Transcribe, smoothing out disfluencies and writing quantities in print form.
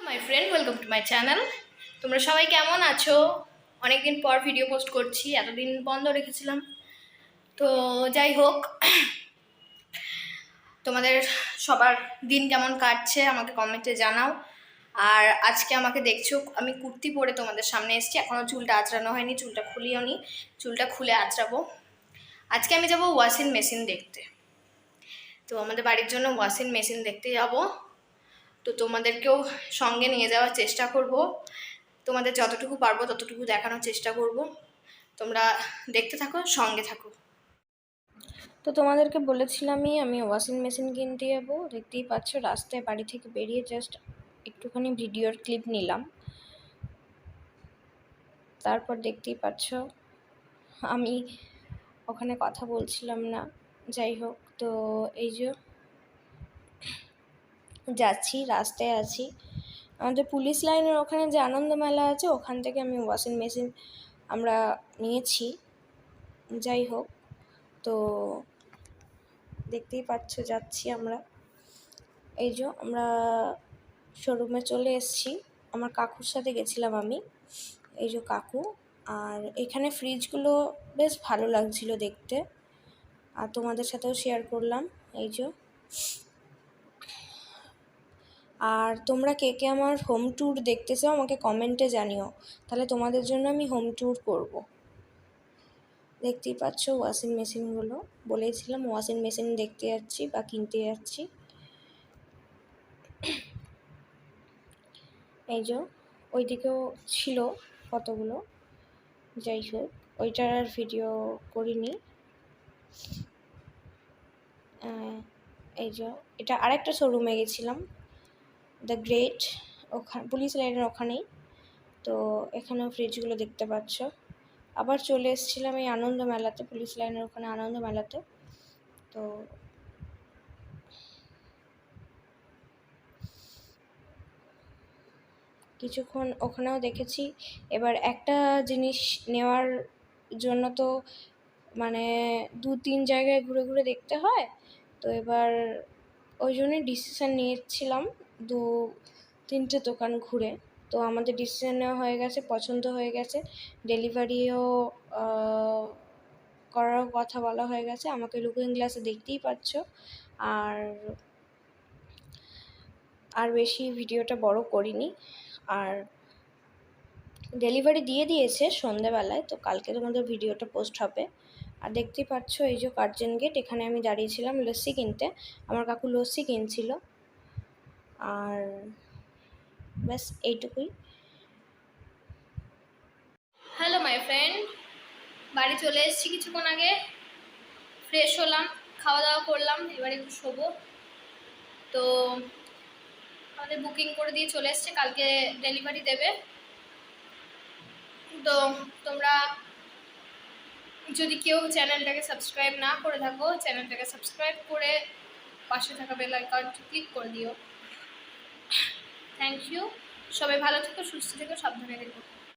My friend, welcome to my channel. তোমরা সবাই কেমন আছো? অনেকদিন পর ভিডিও পোস্ট করছি, এতদিন বন্ধ রেখেছিলাম। তো যাই হোক, তোমাদের সবার দিন কেমন কাটছে আমাকে কমেন্টে জানাও। আর আজকে আমাকে দেখছো আমি কুর্তি পরে তোমাদের সামনে এসেছি। এখনও চুলটা আঁচড়ানো হয়নি, চুলটা খুলিও নি, চুলটা খুলে আঁচড়াবো। আজকে আমি যাব ওয়াশিং মেশিন দেখতে। তো আমাদের বাড়ির জন্য ওয়াশিং মেশিন দেখতে যাব। তো তোমাদেরকেও সঙ্গে নিয়ে যাওয়ার চেষ্টা করব, তোমাদের যতটুকু পারবো ততটুকু দেখানোর চেষ্টা করব। তোমরা দেখতে থাকো, সঙ্গে থাকো। তো তোমাদেরকে বলেছিলামই আমি ওয়াশিং মেশিন কিনতে যাবো। দেখতেই পাচ্ছ রাস্তায় বাড়ি থেকে বেরিয়ে জাস্ট একটুখানি ভিডিওর ক্লিপ নিলাম। তারপর দেখতেই পাচ্ছ আমি ওখানে কথা বলছিলাম না। যাই হোক, তো এই যে যাচ্ছি, রাস্তায় আছি। আমাদের পুলিশ লাইনের ওখানে যে আনন্দ মেলা আছে, ওখান থেকে আমি ওয়াশিং মেশিন আমরা নিয়েছি। যাই হোক, তো দেখতেই পাচ্ছ যাচ্ছি আমরা। এই যে আমরা শোরুমে চলে এসেছি। আমার কাকুর সাথে গেছিলাম আমি। এই যে কাকু। আর এখানে ফ্রিজগুলো বেশ ভালো লাগছিল দেখতে, আর তোমাদের সাথেও শেয়ার করলাম। এই যে, আর তোমরা কে কে আমার হোম ট্যুর দেখতে চাও আমাকে কমেন্টে জানিও, তাহলে তোমাদের জন্য আমি হোম ট্যুর করব। দেখতেই পাচ্ছ ওয়াশিং মেশিনগুলো, বলেছিলাম ওয়াশিং মেশিন দেখতে যাচ্ছি বা কিনতে যাচ্ছি। এই যে ওইদিকেও ছিল কতগুলো, যাই হোক ওইটার আর ভিডিও করিনি। এই যে এটা আরেকটা শোরুমে গেছিলাম, দ্য গ্রেট, ওখানে পুলিশ লাইনের ওখানেই। তো এখানেও ফ্রিজগুলো দেখতে পাচ্ছ। আবার চলে এসেছিলাম এই আনন্দ মেলাতে, পুলিশ লাইনের ওখানে আনন্দ মেলাতে। তো কিছুক্ষণ ওখানেও দেখেছি। এবার একটা জিনিস নেওয়ার জন্য তো মানে 2-3 জায়গায় ঘুরে ঘুরে দেখতে হয়। তো এবার ওই জন্যই ডিসিশান নিয়েছিলাম 2-3টে দোকান ঘুরে। তো আমাদের ডিসিশান নেওয়া হয়ে গেছে, পছন্দ হয়ে গেছে, ডেলিভারিও করার কথা বলা হয়ে গেছে। আমাকে লুকিং গ্লাসে দেখতেই পাচ্ছ। আর বেশি ভিডিওটা বড় করিনি। আর ডেলিভারি দিয়ে দিয়েছে সন্ধ্যেবেলায়, তো কালকে তোমাদের ভিডিওটা পোস্ট হবে। আর দেখতেই পাচ্ছ এই যে কার্জন গেট, এখানে আমি দাঁড়িয়েছিলাম লস্যি কিনতে। আমার কাকু লস্যি কিনছিল। আর ব্যাস এইটুকুই। হ্যালো মাই ফ্রেন্ড, বাড়ি চলে এসেছি কিছুক্ষণ আগে। ফ্রেশ হলাম, খাওয়া দাওয়া করলাম, এবার একটু শোবো। তো আমাদের বুকিং করে দিয়ে চলে এসছে, কালকে ডেলিভারি দেবে। তো তোমরা যদি কেউ চ্যানেলটাকে সাবস্ক্রাইব না করে থাকো, চ্যানেলটাকে সাবস্ক্রাইব করে পাশে থাকা বেল আইকনটি ক্লিক করে দিও। Thank you. সবাই ভালো থেকো, সুস্থ থেকো, সাবধানে থেকো।